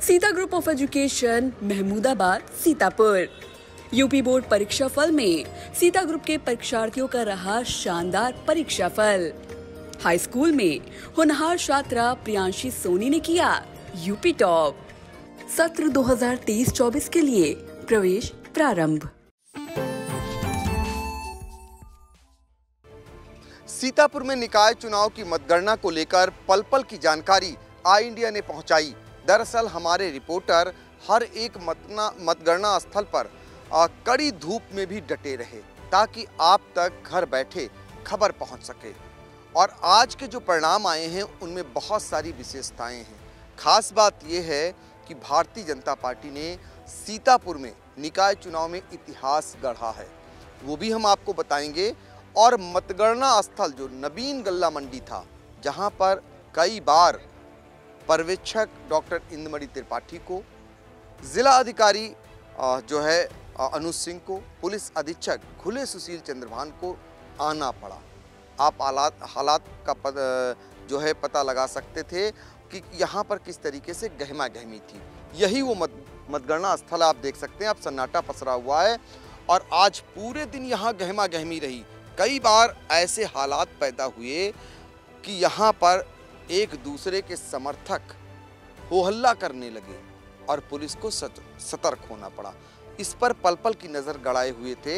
Sita group of education, Mahmudabad, Sitapur. UP board परीक्षा फल में सीता ग्रुप के परीक्षार्थियों का रहा शानदार परीक्षा फल। हाई स्कूल में होनहार छात्रा प्रियांशी सोनी ने किया यूपी टॉप। सत्र 2023-24 के लिए प्रवेश प्रारंभ। सीतापुर में निकाय चुनाव की मतगणना को लेकर पल पल की जानकारी आई इंडिया ने पहुंचाई। दरअसल हमारे रिपोर्टर हर एक मतगणना स्थल पर कड़ी धूप में भी डटे रहे ताकि आप तक घर बैठे खबर पहुंच सके। और आज के जो परिणाम आए हैं उनमें बहुत सारी विशेषताएं हैं। खास बात यह है कि भारतीय जनता पार्टी ने सीतापुर में निकाय चुनाव में इतिहास गढ़ा है, वो भी हम आपको बताएंगे। और मतगणना स्थल जो नवीन गल्ला मंडी था, जहां पर कई बार पर्यवेक्षक डॉक्टर इंदुमणि त्रिपाठी को, जिला अधिकारी जो है अनुज सिंह को, पुलिस अधीक्षक खुले सुशील चंद्रभान को आना पड़ा। आप हालात का जो है पता लगा सकते थे कि यहाँ पर किस तरीके से गहमा गहमी थी। यही वो मतगणना स्थल आप देख सकते हैं। अब सन्नाटा पसरा हुआ है और आज पूरे दिन यहाँ गहमा गहमी रही। कई बार ऐसे हालात पैदा हुए कि यहाँ पर एक दूसरे के समर्थक हो हल्ला करने लगे और पुलिस को सतर्क होना पड़ा। इस पर पल पल की नज़र गड़ाए हुए थे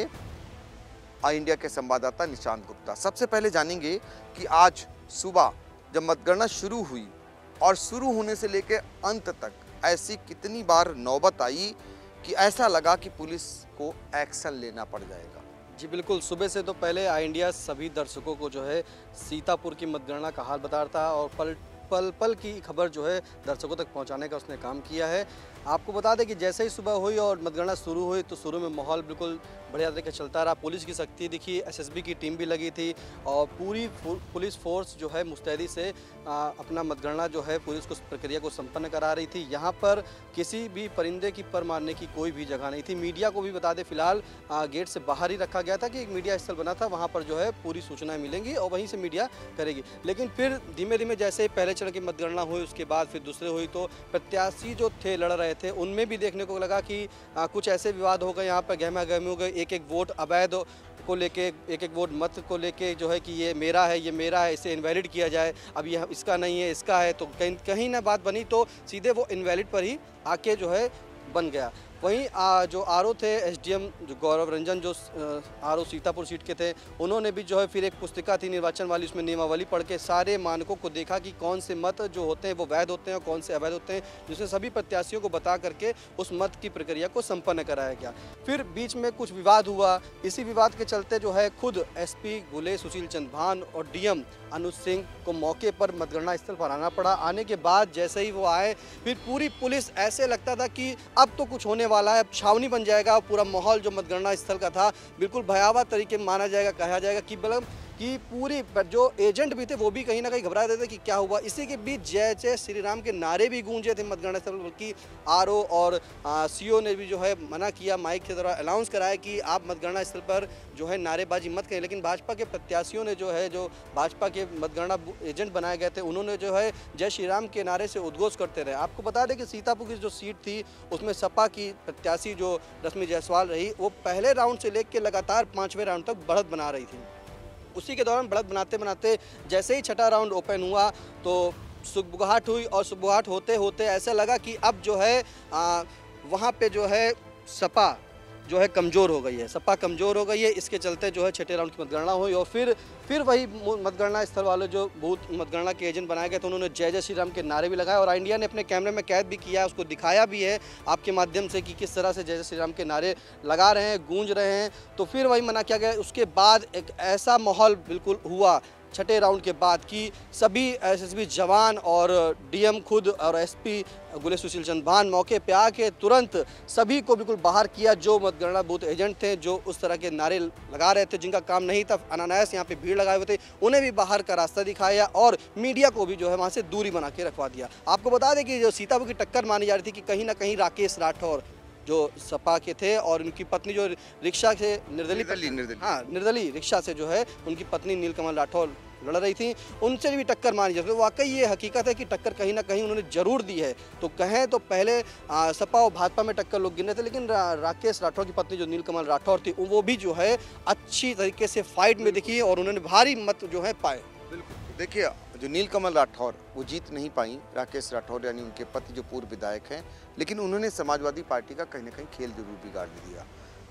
आई इंडिया के संवाददाता निशांत गुप्ता। सबसे पहले जानेंगे कि आज सुबह जब मतगणना शुरू हुई और शुरू होने से लेकर अंत तक ऐसी कितनी बार नौबत आई कि ऐसा लगा कि पुलिस को एक्शन लेना पड़ जाएगा। जी बिल्कुल, सुबह से तो पहले आई इंडिया सभी दर्शकों को जो है सीतापुर की मतगणना का हाल बता रहा था और पल पल की खबर जो है दर्शकों तक पहुंचाने का उसने काम किया है। आपको बता दें कि जैसे ही सुबह हुई और मतगणना शुरू हुई तो शुरू में माहौल बिल्कुल बढ़िया तरीके चलता रहा। पुलिस की सख्ती दिखी, एसएसबी की टीम भी लगी थी और पूरी पुलिस फोर्स जो है मुस्तैदी से अपना मतगणना जो है पुलिस को प्रक्रिया को संपन्न करा रही थी। यहाँ पर किसी भी परिंदे की पर मारने की कोई भी जगह नहीं थी। मीडिया को भी बता दें फिलहाल गेट से बाहर ही रखा गया था कि एक मीडिया स्थल बना था, वहाँ पर जो है पूरी सूचनाएं मिलेंगी और वहीं से मीडिया करेगी। लेकिन फिर धीमे धीमे जैसे पहले चरण की मतगणना हुई, उसके बाद फिर दूसरे हुई तो प्रत्याशी जो थे लड़ रहे थे उनमें भी देखने को लगा कि कुछ ऐसे विवाद हो गए, यहाँ पर गहमा गहमी हो गए। एक एक वोट अवैध को लेके, एक एक वोट मत को लेके जो है कि ये मेरा है, इसे इनवैलिड किया जाए, अब ये इसका नहीं है इसका है, तो कहीं ना बात बनी तो सीधे वो इनवैलिड पर ही आके जो है बन गया। वहीं जो आरओ थे एसडीएम जो गौरव रंजन जो आरओ सीतापुर सीट के थे, उन्होंने भी जो है फिर एक पुस्तिका थी निर्वाचन वाली, उसमें नियमावली पढ़ के सारे मानकों को देखा कि कौन से मत जो होते हैं वो वैध होते हैं और कौन से अवैध होते हैं, जिसमें सभी प्रत्याशियों को बता करके उस मत की प्रक्रिया को संपन्न कराया गया। फिर बीच में कुछ विवाद हुआ, इसी विवाद के चलते जो है खुद एसपी खुले सुशील चंद्रभान और डीएम अनुज सिंह को मौके पर मतगणना स्थल पर आना पड़ा। आने के बाद जैसे ही वो आए फिर पूरी पुलिस ऐसे लगता था कि अब तो कुछ होने वाला है, अब छावनी बन जाएगा। पूरा माहौल जो मतगणना स्थल का था बिल्कुल भयावह तरीके में माना जाएगा, कहा जाएगा कि मतलब कि पूरी जो एजेंट भी थे वो भी कहीं ना कहीं घबरा रहे थे कि क्या हुआ। इसी के बीच जय जय श्री राम के नारे भी गूंजे थे मतगणना स्थल, बल्कि आरओ और सीओ ने भी जो है मना किया, माइक के द्वारा अनाउंस कराया कि आप मतगणना स्थल पर जो है नारेबाजी मत करें। लेकिन भाजपा के प्रत्याशियों ने जो भाजपा के मतगणना एजेंट बनाए गए थे उन्होंने जो है जय श्री राम के नारे से उद्घोष करते रहे। आपको बता दें कि सीतापुर की जो सीट थी उसमें सपा की प्रत्याशी जो रश्मि जायसवाल रही, वो पहले राउंड से लेकर लगातार 5वें राउंड तक बढ़त बना रही थी। उसी के दौरान बढ़त बनाते बनाते जैसे ही छठा राउंड ओपन हुआ तो सुबुगाहट हुई और सुबुगाहट होते होते ऐसा लगा कि अब जो है वहाँ पे जो है सपा जो है कमज़ोर हो गई है, सपा कमज़ोर हो गई है। इसके चलते जो है छठे राउंड की मतगणना हुई और फिर वही मतगणना स्थल वाले जो बूथ मतगणना के एजेंट बनाए गए थे उन्होंने जय जय श्री राम के नारे भी लगाए और इंडिया ने अपने कैमरे में कैद भी किया है, उसको दिखाया भी है आपके माध्यम से कि किस तरह से जय जय श्री राम के नारे लगा रहे हैं, गूंज रहे हैं। तो फिर वही मना किया गया। उसके बाद एक ऐसा माहौल बिल्कुल हुआ छठे राउंड के बाद कि सभी एसएसबी जवान और डीएम खुद और एसपी खुले सुशील चंद्रभान मौके पे आके तुरंत सभी को बिल्कुल बाहर किया। जो मतगणना बूथ एजेंट थे जो उस तरह के नारे लगा रहे थे, जिनका काम नहीं था, अनायास यहाँ पे भीड़ लगाए हुए थे, उन्हें भी बाहर का रास्ता दिखाया और मीडिया को भी जो है वहाँ से दूरी बना के रखवा दिया। आपको बता दें कि जो सीतापुर की टक्कर मानी जा रही थी कि कहीं ना कहीं राकेश राठौर जो सपा के थे और उनकी पत्नी जो रिक्शा से निर्दलीय रिक्शा से जो है उनकी पत्नी नीलकमल राठौर लड़ रही थी उनसे भी टक्कर मानी जाती है। तो वाकई ये हकीकत है कि टक्कर कहीं ना कहीं उन्होंने जरूर दी है। तो कहें तो पहले सपा और भाजपा में टक्कर लोग गिन रहे थे, लेकिन राकेश राठौर की पत्नी जो नीलकमल राठौर थी वो भी जो है अच्छी तरीके से फाइट में दिखी और उन्होंने भारी मत जो है पाए। बिल्कुल, देखिए जो नीलकमल राठौर वो जीत नहीं पाई, राकेश राठौर यानी उनके पति जो पूर्व विधायक हैं, लेकिन उन्होंने समाजवादी पार्टी का कहीं ना कहीं खेल जरूर बिगाड़ दिया।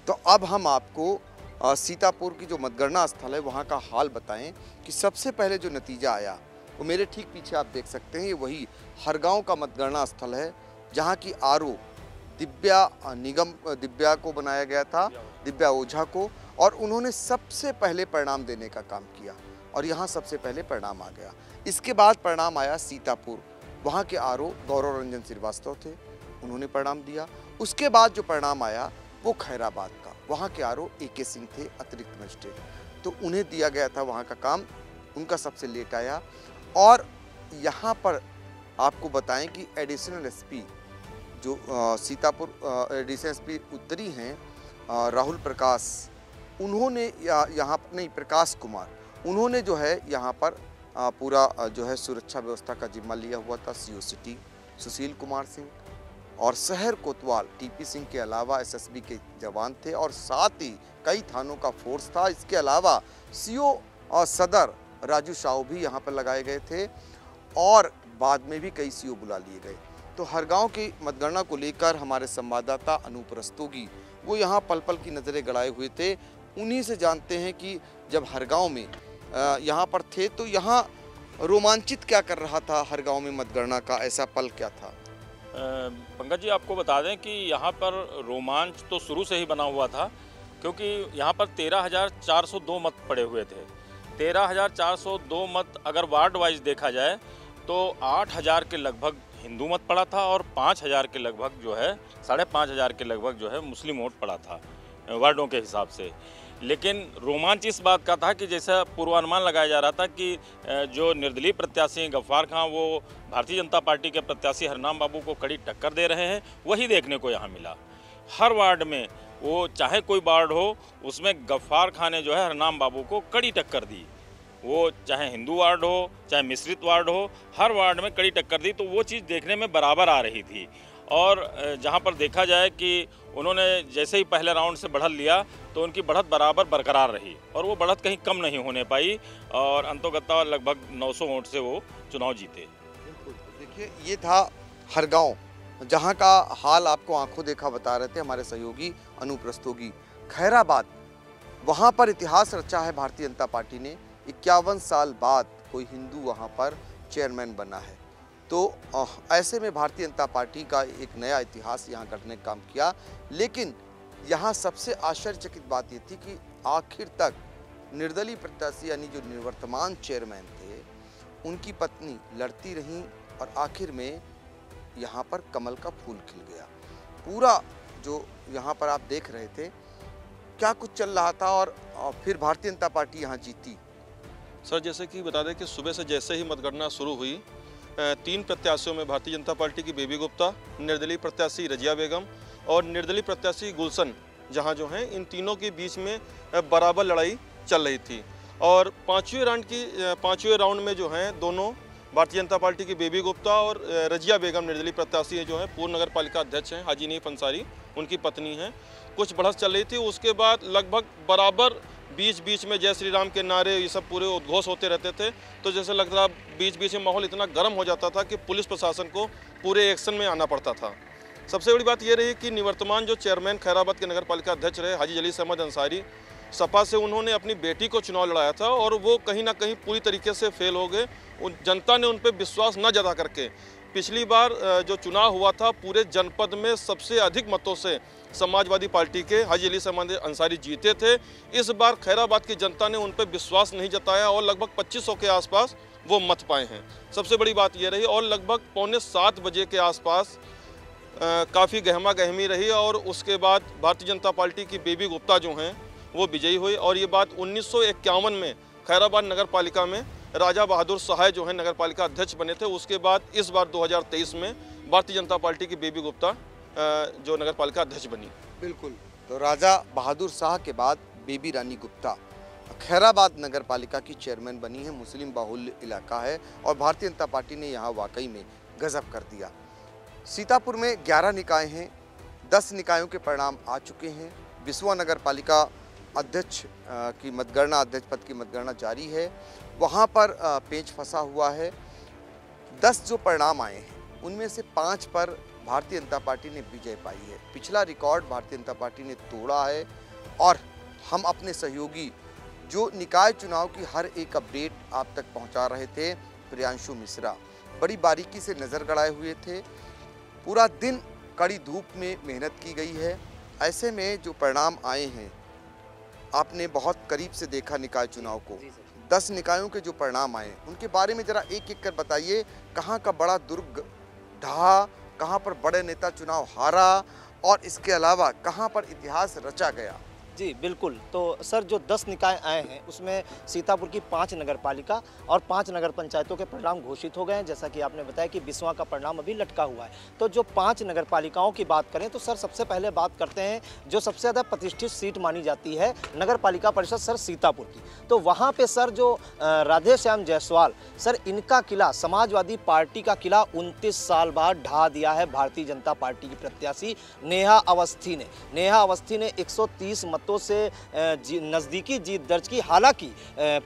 तो अब हम आपको सीतापुर की जो मतगणना स्थल है वहाँ का हाल बताएं कि सबसे पहले जो नतीजा आया वो मेरे ठीक पीछे आप देख सकते हैं, ये वही हरगांव का मतगणना स्थल है जहाँ की आरओ दिव्या को बनाया गया था, दिव्या ओझा को, और उन्होंने सबसे पहले परिणाम देने का काम किया और यहाँ सबसे पहले परिणाम आ गया। इसके बाद परिणाम आया सीतापुर, वहाँ के आरओ गौरव रंजन श्रीवास्तव थे, उन्होंने परिणाम दिया। उसके बाद जो परिणाम आया वो खैराबाद का, वहाँ के आरओ AK सिंह थे, अतिरिक्त मजिस्ट्रेट, तो उन्हें दिया गया था वहाँ का काम, उनका सबसे लेट आया। और यहाँ पर आपको बताएं कि एडिशनल SP जो सीतापुर एडिशनल SP उत्तरी हैं राहुल प्रकाश, उन्होंने यहाँ नहीं प्रकाश कुमार, उन्होंने जो है यहाँ पर पूरा जो है सुरक्षा व्यवस्था का जिम्मा लिया हुआ था। CO सिटी सुशील कुमार सिंह और शहर कोतवाल TP सिंह के अलावा SSB के जवान थे और साथ ही कई थानों का फोर्स था। इसके अलावा CO और सदर राजू साहू भी यहाँ पर लगाए गए थे और बाद में भी कई CO बुला लिए गए। तो हरगांव की मतगणना को लेकर हमारे संवाददाता अनूप रस्तोगी वो यहाँ पल पल की नज़रें गड़ाए हुए थे, उन्हीं से जानते हैं कि जब हरगांव में यहाँ पर थे तो यहाँ रोमांचित क्या कर रहा था, हरगांव में मतगणना का ऐसा पल क्या था? पंकज जी, आपको बता दें कि यहाँ पर रोमांच तो शुरू से ही बना हुआ था, क्योंकि यहाँ पर 13,402 मत पड़े हुए थे। 13,402 मत अगर वार्ड वाइज देखा जाए तो 8,000 के लगभग हिंदू मत पड़ा था और 5,000 के लगभग जो है 5,500 के लगभग जो है मुस्लिम वोट पड़ा था वार्डों के हिसाब से। लेकिन रोमांच इस बात का था कि जैसा पूर्वानुमान लगाया जा रहा था कि जो निर्दलीय प्रत्याशी गफ्फार खां वो भारतीय जनता पार्टी के प्रत्याशी हरनाम बाबू को कड़ी टक्कर दे रहे हैं, वही देखने को यहाँ मिला। हर वार्ड में वो चाहे कोई वार्ड हो उसमें गफ्फार खां ने जो है हरनाम बाबू को कड़ी टक्कर दी, वो चाहे हिंदू वार्ड हो चाहे मिश्रित वार्ड हो, हर वार्ड में कड़ी टक्कर दी। तो वो चीज़ देखने में बराबर आ रही थी। और जहाँ पर देखा जाए कि उन्होंने जैसे ही पहले राउंड से बढ़त लिया तो उनकी बढ़त बराबर बरकरार रही और वो बढ़त कहीं कम नहीं होने पाई और अंतोगत्ता लगभग 900 वोट से वो चुनाव जीते। देखिए ये था हरगांव, जहाँ का हाल आपको आंखों देखा बता रहे थे हमारे सहयोगी अनूप रस्तोगी। खैराबाद, वहाँ पर इतिहास रचा है भारतीय जनता पार्टी ने, 51 साल बाद कोई हिंदू वहाँ पर चेयरमैन बना है। तो ऐसे में भारतीय जनता पार्टी का एक नया इतिहास यहाँ करने का काम किया। लेकिन यहाँ सबसे आश्चर्यचकित बात ये थी कि आखिर तक निर्दलीय प्रत्याशी यानी जो निवर्तमान चेयरमैन थे उनकी पत्नी लड़ती रहीं और आखिर में यहाँ पर कमल का फूल खिल गया। पूरा जो यहाँ पर आप देख रहे थे क्या कुछ चल रहा था और फिर भारतीय जनता पार्टी यहाँ जीती। सर, जैसे कि बता दें कि सुबह से जैसे ही मतगणना शुरू हुई 3 प्रत्याशियों में भारतीय जनता पार्टी की बेबी गुप्ता, निर्दलीय प्रत्याशी रजिया बेगम और निर्दलीय प्रत्याशी गुलशन जहां जो हैं, इन तीनों के बीच में बराबर लड़ाई चल रही थी। और पाँचवें राउंड में जो हैं दोनों भारतीय जनता पार्टी की बेबी गुप्ता और रजिया बेगम निर्दलीय प्रत्याशी जो हैं, पूर्व नगर पालिका अध्यक्ष हैं हाजी नीफ अंसारी, उनकी पत्नी हैं, कुछ बढ़त चल रही थी। उसके बाद लगभग बराबर बीच में जय श्री राम के नारे ये सब पूरे उद्घोष होते रहते थे। तो जैसे लगता था बीच में माहौल इतना गर्म हो जाता था कि पुलिस प्रशासन को पूरे एक्शन में आना पड़ता था। सबसे बड़ी बात यह रही कि निवर्तमान जो चेयरमैन खैराबाद के नगर पालिका अध्यक्ष रहे हाजी जलील अहमद अंसारी, सपा से उन्होंने अपनी बेटी को चुनाव लड़ाया था और वो कहीं ना कहीं पूरी तरीके से फेल हो गए। जनता ने उन पर विश्वास न जता करके पिछली बार जो चुनाव हुआ था पूरे जनपद में सबसे अधिक मतों से समाजवादी पार्टी के हाजी जलील अहमद अंसारी जीते थे। इस बार खैराबाद की जनता ने उन पर विश्वास नहीं जताया और लगभग 2500 के आसपास वो मत पाए हैं। सबसे बड़ी बात यह रही और लगभग 6:45 बजे के आसपास काफ़ी गहमा गहमी रही और उसके बाद भारतीय जनता पार्टी की बेबी गुप्ता जो हैं वो विजयी हुई। और ये बात 1951 में खैराबाद नगर पालिका में राजा बहादुर सहाय जो है नगर पालिका अध्यक्ष बने थे। उसके बाद इस बार 2023 में भारतीय जनता पार्टी की बेबी गुप्ता जो नगर पालिका अध्यक्ष बनी। बिल्कुल, तो राजा बहादुर शाह के बाद बेबी रानी गुप्ता खैराबाद नगर पालिका की चेयरमैन बनी है। मुस्लिम बाहुल्य इलाका है और भारतीय जनता पार्टी ने यहाँ वाकई में गजब कर दिया। सीतापुर में 11 निकाय हैं, 10 निकायों के परिणाम आ चुके हैं। बिसवा नगर पालिका अध्यक्ष की मतगणना, अध्यक्ष पद की मतगणना जारी है। वहाँ पर पेच फंसा हुआ है। 10 जो परिणाम आए हैं उनमें से 5 पर भारतीय जनता पार्टी ने विजय पाई है। पिछला रिकॉर्ड भारतीय जनता पार्टी ने तोड़ा है और हम अपने सहयोगी जो निकाय चुनाव की हर एक अपडेट आप तक पहुंचा रहे थे, प्रियांशु मिश्रा बड़ी बारीकी से नज़र गड़ाए हुए थे। पूरा दिन कड़ी धूप में मेहनत की गई है। ऐसे में जो परिणाम आए हैं, आपने बहुत करीब से देखा निकाय चुनाव को। 10 निकायों के जो परिणाम आए उनके बारे में जरा एक एक कर बताइए। कहाँ का बड़ा दुर्ग ढहा, कहाँ पर बड़े नेता चुनाव हारा और इसके अलावा कहाँ पर इतिहास रचा गया। जी बिल्कुल। तो सर जो 10 निकाय आए हैं उसमें सीतापुर की 5 नगर पालिका और 5 नगर पंचायतों के परिणाम घोषित हो गए हैं। जैसा कि आपने बताया कि बिसवा का परिणाम अभी लटका हुआ है। तो जो 5 नगर पालिकाओं की बात करें तो सर सबसे पहले बात करते हैं जो सबसे ज़्यादा प्रतिष्ठित सीट मानी जाती है नगर पालिका परिषद सर सीतापुर की। तो वहाँ पर सर जो राधे श्याम जायसवाल सर, इनका किला समाजवादी पार्टी का किला 29 साल बाद ढा दिया है भारतीय जनता पार्टी की प्रत्याशी नेहा अवस्थी ने। नेहा अवस्थी ने 130 मतों से नज़दीकी जीत दर्ज की। हालांकि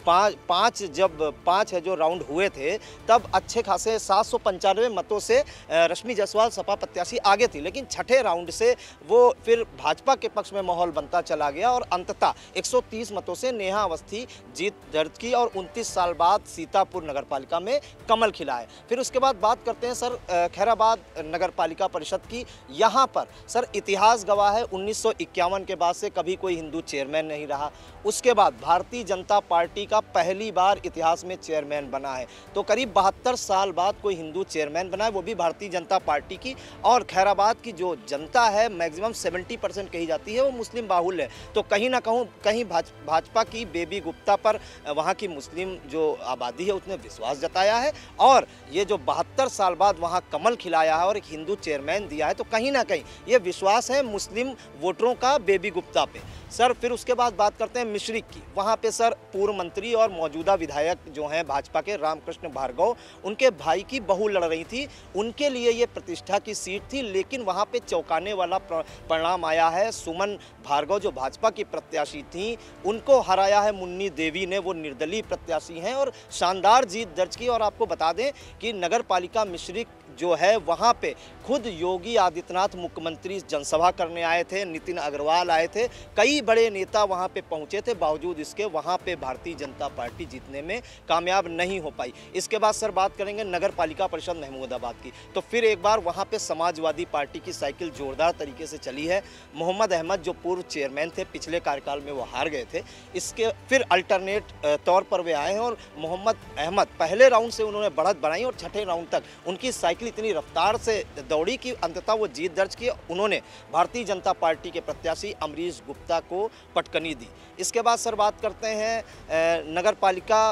पाँच है जो राउंड हुए थे तब अच्छे खासे 795 मतों से रश्मि जायसवाल सपा प्रत्याशी आगे थी, लेकिन छठे राउंड से वो फिर भाजपा के पक्ष में माहौल बनता चला गया और अंततः 130 मतों से नेहा अवस्थी जीत दर्ज की और 29 साल बाद सीतापुर नगर पालिका में कमल खिला है। फिर उसके बाद बात करते हैं सर खैराबाद नगर पालिका परिषद की। यहाँ पर सर इतिहास गवाह है, 1951 के बाद से कभी कोई हिंदू चेयरमैन नहीं रहा। उसके बाद भारतीय जनता पार्टी का पहली बार इतिहास में चेयरमैन बना है। तो करीब 72 साल बाद कोई हिंदू चेयरमैन बना है, वो भी भारतीय जनता पार्टी की। और खैराबाद की जो जनता है मैक्सिमम 70% कही जाती है वो मुस्लिम बाहुल्य है। तो कहीं ना कहीं भाजपा की बेबी गुप्ता पर वहाँ की मुस्लिम जो आबादी है उसने विश्वास जताया है और ये जो 72 साल बाद वहाँ कमल खिलाया है और एक हिंदू चेयरमैन दिया है, तो कहीं ना कहीं ये विश्वास है मुस्लिम वोटरों का बेबी गुप्ता पे। सर फिर उसके बाद बात करते हैं मिश्रिक की। वहाँ पे सर पूर्व मंत्री और मौजूदा विधायक जो हैं भाजपा के रामकृष्ण भार्गव, उनके भाई की बहू लड़ रही थी। उनके लिए ये प्रतिष्ठा की सीट थी, लेकिन वहाँ पे चौंकाने वाला परिणाम आया है। सुमन भार्गव जो भाजपा की प्रत्याशी थी, उनको हराया है मुन्नी देवी ने। वो निर्दलीय प्रत्याशी हैं और शानदार जीत दर्ज की। और आपको बता दें कि नगर पालिका मिश्रिक जो है वहाँ पे खुद योगी आदित्यनाथ मुख्यमंत्री जनसभा करने आए थे, नितिन अग्रवाल आए थे, कई बड़े नेता वहाँ पे पहुँचे थे। बावजूद इसके वहाँ पे भारतीय जनता पार्टी जीतने में कामयाब नहीं हो पाई। इसके बाद सर बात करेंगे नगर पालिका परिषद महमूदाबाद की। तो फिर एक बार वहाँ पे समाजवादी पार्टी की साइकिल जोरदार तरीके से चली है। मोहम्मद अहमद जो पूर्व चेयरमैन थे, पिछले कार्यकाल में वो हार गए थे। इसके फिर अल्टरनेट तौर पर वे आए हैं और मोहम्मद अहमद पहले राउंड से उन्होंने बढ़त बढ़ाई और छठे राउंड तक उनकी साइकिल इतनी रफ्तार से दौड़ी कि अंततः वो जीत दर्ज की। उन्होंने भारतीय जनता पार्टी के प्रत्याशी अमरीश गुप्ता को पटकनी दी। इसके बाद सर बात करते हैं नगर पालिका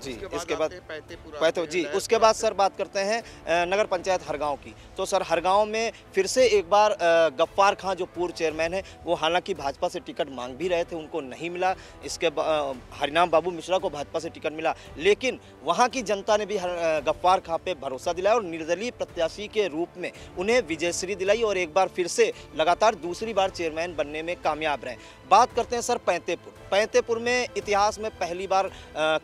जी, इसके बाद उसके बाद सर बात करते हैं नगर पंचायत हरगांव की। तो सर हरगांव में फिर से एक बार गफ्फार खां जो पूर्व चेयरमैन है, वो हालांकि भाजपा से टिकट मांग भी रहे थे, उनको नहीं मिला। इसके हरिनाम बाबू मिश्रा को भाजपा से टिकट मिला, लेकिन वहां की जनता ने भी गफ्फार खां पे भरोसा दिलाया और निर्दलीय प्रत्याशी के रूप में उन्हें विजयश्री दिलाई और एक बार फिर से लगातार दूसरी बार चेयरमैन बनने में कामयाब रहे। बात करते हैं सर पैंतेपुर में इतिहास में पहली बार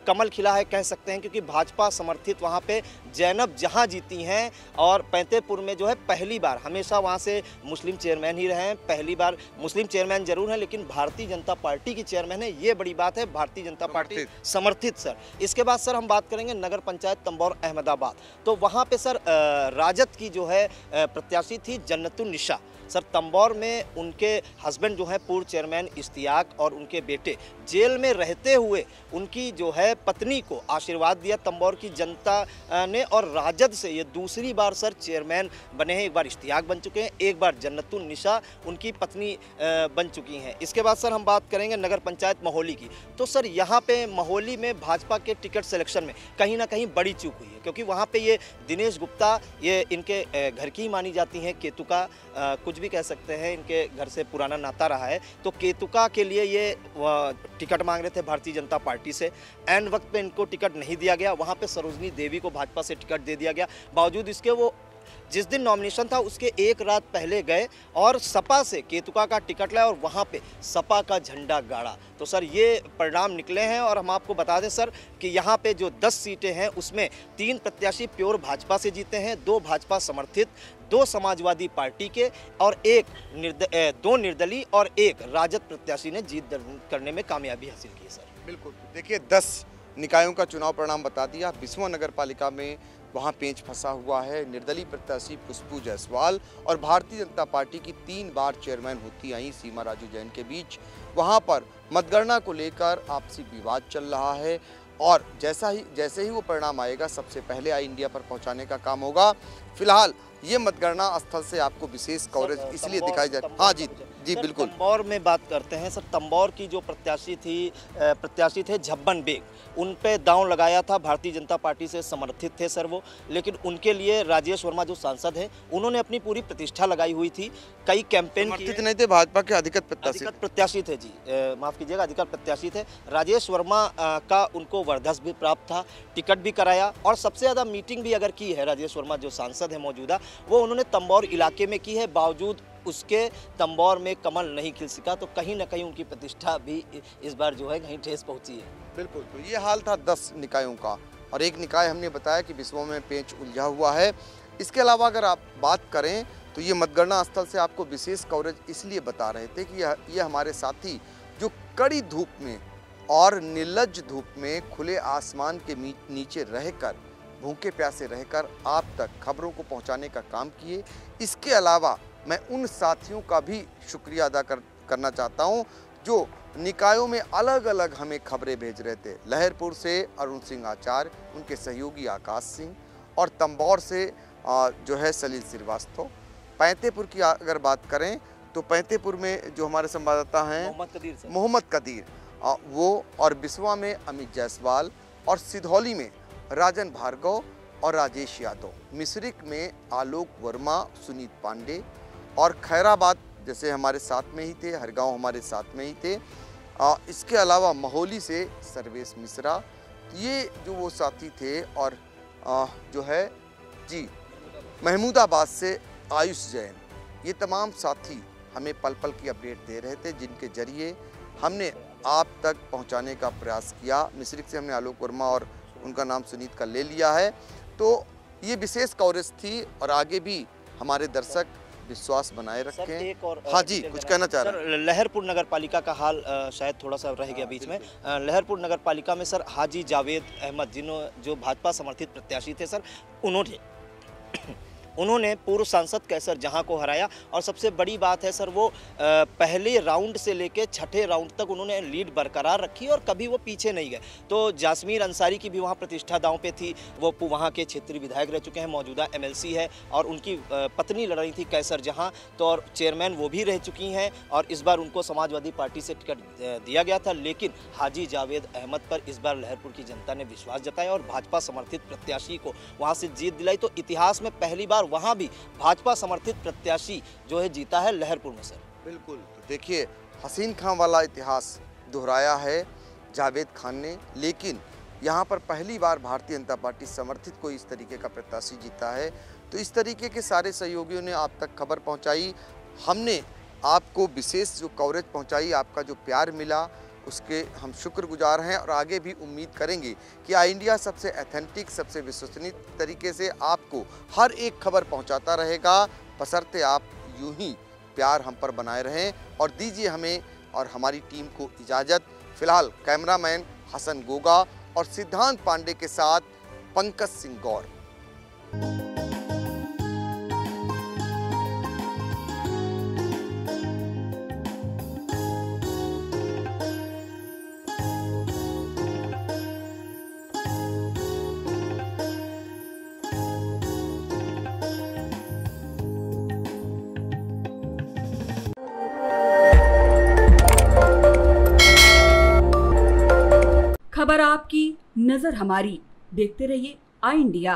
कमल खिला है कह सकते हैं, क्योंकि भाजपा समर्थित वहाँ पे जैनब जहाँ जीती हैं। और पैंतेपुर में जो है पहली बार, हमेशा वहाँ से मुस्लिम चेयरमैन ही रहे हैं, पहली बार मुस्लिम चेयरमैन जरूर है लेकिन भारतीय जनता पार्टी की चेयरमैन है, ये बड़ी बात है। भारतीय जनता पार्टी समर्थित सर। इसके बाद सर हम बात करेंगे नगर पंचायत तंबौर अहमदाबाद। तो वहाँ पे सर राजद की जो है प्रत्याशी थी जन्नतुन निशा। सर तंबौर में उनके हस्बैंड जो है पूर्व चेयरमैन इश्तियाक और उनके बेटे जेल में रहते हुए उनकी जो है पत्नी को आशीर्वाद दिया तंबौर की जनता ने और राजद से ये दूसरी बार सर चेयरमैन बने हैं। एक बार इश्तियाक बन चुके हैं, एक बार जन्नतुन निशा उनकी पत्नी बन चुकी हैं। इसके बाद सर हम बात करेंगे नगर पंचायत महोली की। तो सर यहाँ पे महोली में भाजपा के टिकट सिलेक्शन में कहीं ना कहीं बड़ी चूक हुई है, क्योंकि वहाँ पे ये दिनेश गुप्ता ये इनके घर की ही मानी जाती हैं, केतुका कुछ कुछ भी कह सकते हैं, इनके घर से पुराना नाता रहा है। तो केतुका के लिए ये टिकट मांग रहे थे भारतीय जनता पार्टी से, एन वक्त पे इनको टिकट नहीं दिया गया। वहाँ पे सरोजनी देवी को भाजपा से टिकट दे दिया गया। बावजूद इसके वो जिस दिन नॉमिनेशन था उसके एक रात पहले गए और सपा से केतुका का टिकट लाए और वहाँ पे सपा का झंडा गाड़ा। तो सर ये परिणाम निकले हैं और हम आपको बता दें सर कि यहाँ पे जो 10 सीटें हैं उसमें 3 प्रत्याशी प्योर भाजपा से जीते हैं, 2 भाजपा समर्थित, 2 समाजवादी पार्टी के और 2 निर्दलीय और 1 राजद प्रत्याशी ने जीत दर्ज करने में कामयाबी हासिल की है सर। बिल्कुल, देखिए 10 निकायों का चुनाव परिणाम बता दिया। बिस्वा नगर पालिका में वहाँ पेंच फंसा हुआ है। निर्दलीय प्रत्याशी खुशबू जायसवाल और भारतीय जनता पार्टी की 3 बार चेयरमैन होती आई सीमा राजू जैन के बीच वहाँ पर मतगणना को लेकर आपसी विवाद चल रहा है और जैसे ही वो परिणाम आएगा सबसे पहले आई इंडिया पर पहुँचाने का काम होगा। फिलहाल ये मतगणना स्थल से आपको विशेष कवरेज इसलिए दिखाई जाए। हाँ जी जी बिल्कुल। तंबौर में बात करते हैं सर। तंबौर की जो प्रत्याशी थे झब्बन बेग, उन पे दांव लगाया था, भारतीय जनता पार्टी से समर्थित थे सर वो, लेकिन उनके लिए राजेश वर्मा जो सांसद हैं उन्होंने अपनी पूरी प्रतिष्ठा लगाई हुई थी। कई कैंपेन समर्थित नहीं थे, भाजपा के अधिकृत प्रत्याशी थे जी, माफ कीजिएगा, अधिकृत प्रत्याशी थे। राजेश वर्मा का उनको वर्धस भी प्राप्त था, टिकट भी कराया और सबसे ज़्यादा मीटिंग भी अगर की है राजेश वर्मा जो सांसद है मौजूदा, वो उन्होंने तंबौर इलाके में की है। बावजूद उसके तंबौर में कमल नहीं खिल सका, तो कहीं ना कहीं उनकी प्रतिष्ठा भी इस बार जो है कहीं ठेस पहुंची है। बिल्कुल, तो ये हाल था 10 निकायों का और एक निकाय हमने बताया कि बिस्वा में पेंच उलझा हुआ है। इसके अलावा अगर आप बात करें तो ये मतगणना स्थल से आपको विशेष कवरेज इसलिए बता रहे थे कि ये हमारे साथी जो कड़ी धूप में और निर्लज्ज धूप में खुले आसमान के नीचे रहकर, भूखे प्यासे रहकर आप तक खबरों को पहुंचाने का काम किए। इसके अलावा मैं उन साथियों का भी शुक्रिया अदा करना चाहता हूं जो निकायों में अलग अलग हमें खबरें भेज रहे थे। लहरपुर से अरुण सिंह आचार्य, उनके सहयोगी आकाश सिंह और तंबौर से जो है सलील श्रीवास्तव। पैंतेपुर की अगर बात करें तो पैंतेपुर में जो हमारे संवाददाता हैं मोहम्मद कदीर वो, और बिस्वा में अमित जायसवाल और सिधौली में राजन भार्गव और राजेश यादव, मिश्रिक में आलोक वर्मा, सुनीत पांडे और खैराबाद जैसे हमारे साथ में ही थे, हरगांव हमारे साथ में ही थे। इसके अलावा महोली से सर्वेश मिश्रा, ये जो वो साथी थे और जो है जी महमूदाबाद से आयुष जैन, ये तमाम साथी हमें पल पल की अपडेट दे रहे थे जिनके जरिए हमने आप तक पहुंचाने का प्रयास किया। मिश्रिक से हमने आलोक वर्मा और उनका नाम सुनीत का ले लिया है। तो ये विशेष कवरेज थी और आगे भी हमारे दर्शक विश्वास बनाए रखें। हाँ जी, कुछ कहना चाह रहे हैं। लहरपुर नगर पालिका का हाल शायद थोड़ा सा रह गया बीच में। लहरपुर नगर पालिका में सर हाजी जावेद अहमद जो भाजपा समर्थित प्रत्याशी थे सर, उन्होंने पूर्व सांसद कैसर जहां को हराया और सबसे बड़ी बात है सर वो पहले राउंड से लेकर छठे राउंड तक उन्होंने लीड बरकरार रखी और कभी वो पीछे नहीं गए। तो जासमीर अंसारी की भी वहां प्रतिष्ठा दांव पे थी, वो वहां के क्षेत्रीय विधायक रह चुके हैं, मौजूदा MLC है और उनकी पत्नी लड़ रही थी कैसर जहां, तो और चेयरमैन वो भी रह चुकी हैं और इस बार उनको समाजवादी पार्टी से टिकट दिया गया था। लेकिन हाजी जावेद अहमद पर इस बार लहरपुर की जनता ने विश्वास जताया और भाजपा समर्थित प्रत्याशी को वहाँ से जीत दिलाई। तो इतिहास में पहली बार वहां भी भाजपा समर्थित प्रत्याशी जो है जीता है लहरपुर में सर। बिल्कुल, तो देखिए हसीन खां वाला इतिहास दोहराया है जावेद खान ने, लेकिन यहाँ पर पहली बार भारतीय जनता पार्टी समर्थित कोई इस तरीके का प्रत्याशी जीता है। तो इस तरीके के सारे सहयोगियों ने आप तक खबर पहुँचाई, हमने आपको विशेष जो कवरेज पहुँचाई, आपका जो प्यार मिला उसके हम शुक्रगुजार हैं और आगे भी उम्मीद करेंगे कि आई इंडिया सबसे ऑथेंटिक, सबसे विश्वसनीय तरीके से आपको हर एक खबर पहुंचाता रहेगा, बशर्ते आप यूं ही प्यार हम पर बनाए रहें। और दीजिए हमें और हमारी टीम को इजाज़त। फिलहाल कैमरामैन हसन गोगा और सिद्धांत पांडे के साथ पंकज सिंह गौर। खबर आपकी, नजर हमारी। देखते रहिए आई इंडिया।